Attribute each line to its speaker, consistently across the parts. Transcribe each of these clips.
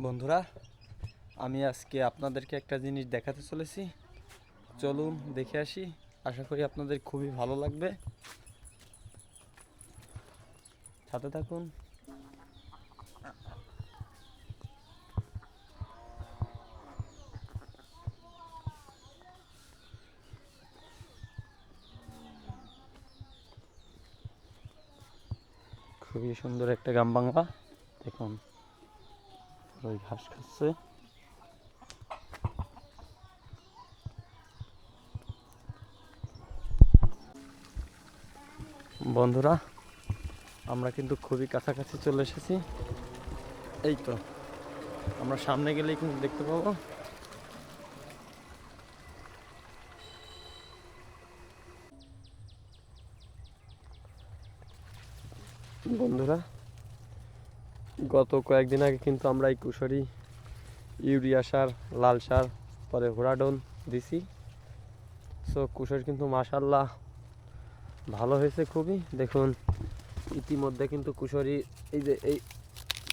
Speaker 1: বন্ধুরা, আমি আজকে আপনাদেরকে একটা জিনিস দেখাতে চলেছি। চলুন দেখে আসি। আশা করি আপনাদের খুবই ভালো লাগবে। সাথে থাকুন। খুবই সুন্দর একটা গ্রাম বাংলা। দেখুন, ওই ঘাস খাচ্ছে। বন্ধুরা, আমরা কিন্তু খুবই কাছাকাছি চলে এসেছি। এই তো, আমরা সামনে গেলেই কিন্তু দেখতে পাবো। বন্ধুরা, গত কয়েকদিন আগে কিন্তু আমরা এই কুশরি ইউরিয়া সার, লাল সার, পরে হুরাডন দিছি। সো কুশরি কিন্তু মাশাল্লাহ ভালো হয়েছে খুবই। দেখুন, ইতিমধ্যে কিন্তু কুশরি এই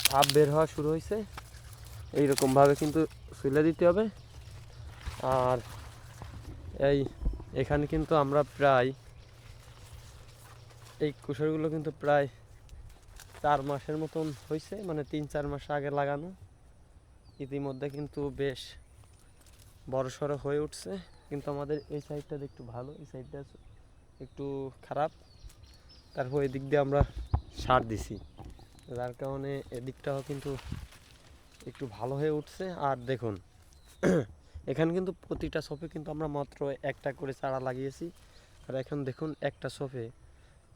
Speaker 1: ভাব বের হওয়া শুরু হয়েছে। এইরকমভাবে কিন্তু সুলে দিতে হবে। আর এখানে কিন্তু আমরা প্রায় এই কুশরিগুলো কিন্তু প্রায় 4 মাসের মতন হয়েছে, মানে 3-4 মাস আগে লাগানো। ইতিমধ্যে কিন্তু বেশ বড়সড় হয়ে উঠছে। কিন্তু আমাদের এই সাইডটা একটু ভালো, এই সাইডটা একটু খারাপ। তারপর এদিক দিয়ে আমরা সার দিছি, যার কারণে এদিকটাও কিন্তু একটু ভালো হয়ে উঠছে। আর দেখুন, এখানে কিন্তু প্রতিটা শপে কিন্তু আমরা মাত্র একটা করে চারা লাগিয়েছি। আর এখন দেখুন একটা শপে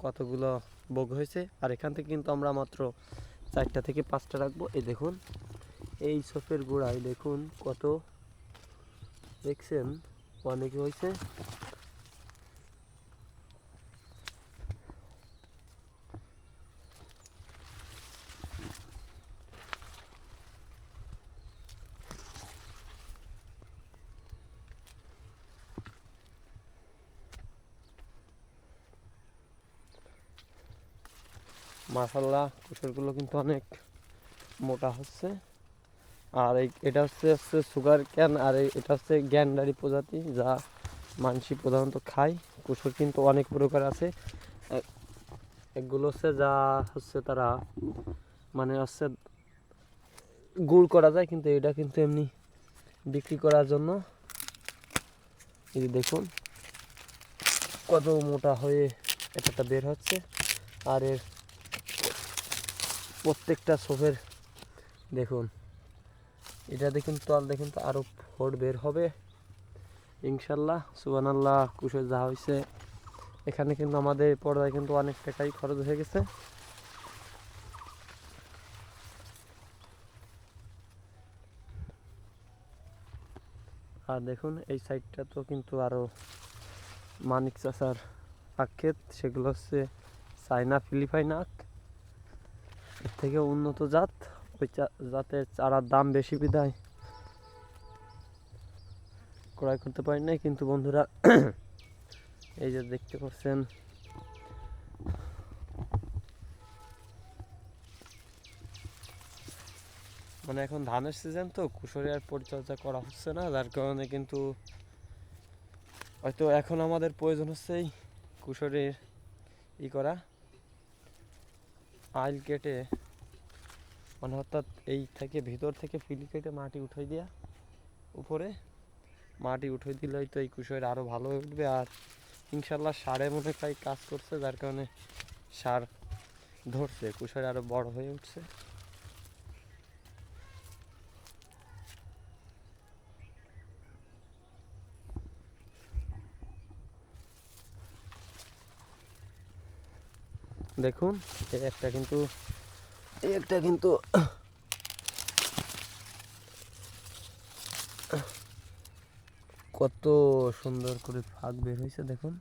Speaker 1: কতগুলো বগ হয়েছে। আর এখান থেকে কিন্তু আমরা মাত্র 4টা থেকে 5টা রাখবো। এই দেখুন, এই শপের গোড়ায় দেখুন কত, দেখছেন অনেক হয়েছে। মাশাআল্লাহ, কুশরগুলো কিন্তু অনেক মোটা হচ্ছে। আর এটা হচ্ছে সুগার ক্যান। আর এটা হচ্ছে গ্যান্ডারি প্রজাতি, যা মানসি প্রধানত খায়। কুশর কিন্তু অনেক প্রকার আছে। এগুলো হচ্ছে যা হচ্ছে তারা মানে হচ্ছে গুড় করা যায়, কিন্তু এটা কিন্তু এমনি বিক্রি করার জন্য। এই দেখুন কত মোটা হয়ে এটা বের হচ্ছে। আর এর প্রত্যেকটা সোফের দেখুন, এটা দেখুন তল দেখুন তো আরো ফোট বের হবে ইনশাল্লাহ। সুবহানাল্লাহ, কুশর যা হয়েছে। এখানে কিন্তু আমাদের পর্দায় কিন্তু অনেক টাকাই খরচ হয়ে গেছে। আর দেখুন এই সাইডটা তো কিন্তু আরো মানিক চাষার আখ ক্ষেত, সেগুলো হচ্ছে চায়না ফিলিপাইন আখ। এর থেকে উন্নত জাত, ওই জাতের চারার দাম বেশি বিধায় ক্রয় করতে পারি নাই। কিন্তু বন্ধুরা, এই যে দেখতে পাচ্ছেন, মানে এখন ধানের সিজন তো কুশরি আর পরিচর্যা করা হচ্ছে না, যার কারণে কিন্তু হয়তো এখন আমাদের প্রয়োজন হচ্ছে এই কুশরির করা, আইল কেটে, মানে অর্থাৎ এই থেকে ভিতর থেকে ফিল কেটে মাটি উঠাই দেওয়া, উপরে মাটি উঠাই দিলে হয়তো এই কুশরি আরও ভালো হয়ে উঠবে। আর ইনশাল্লাহ সারে মনে হয় কাজ করছে, যার কারণে সার ধরছে, কুশরি আরও বড় হয়ে উঠছে। দেখুন এই একটা কিন্তু কত সুন্দর করে ফাঁক বের হয়েছে দেখুন।